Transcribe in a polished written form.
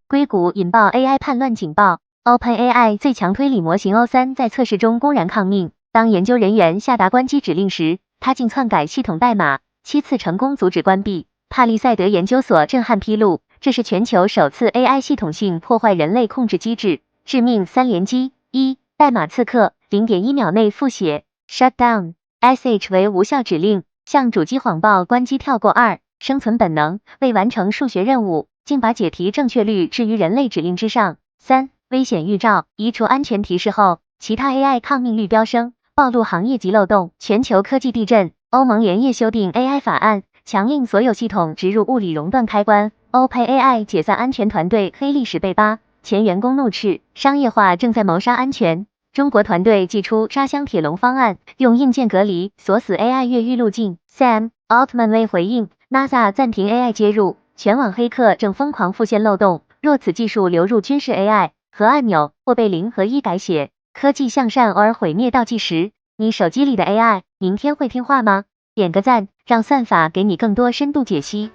硅谷引爆 AI 叛乱警报 ，OpenAI 最强推理模型 O3在测试中公然抗命。当研究人员下达关机指令时，他竟篡改系统代码，7次成功阻止关闭。帕利塞德研究所震撼披露，这是全球首次 AI 系统性破坏人类控制机制。致命3连击：1、代码刺客，0.1秒内复写 ，shutdown，sh 为无效指令，向主机谎报关机跳过。2、生存本能，为完成数学任务，竟把解题正确率置于人类指令之上。3、危险预兆，移除安全提示后，其他 AI 抗命率飙升，暴露行业级漏洞。全球科技地震，欧盟连夜修订 AI 法案，强令所有系统植入物理熔断开关。OpenAI 解散安全团队，黑历史被扒，前员工怒斥商业化正在谋杀安全。中国团队祭出扎箱铁笼方案，用硬件隔离锁死 AI 越狱路径。Sam Altman 为回应 NASA 暂停 AI 接入，全网黑客正疯狂复现漏洞，若此技术流入军事 AI， 核按钮或被0和1改写。科技向善偶尔毁灭倒计时，你手机里的 AI 明天会听话吗？点个赞，让算法给你更多深度解析。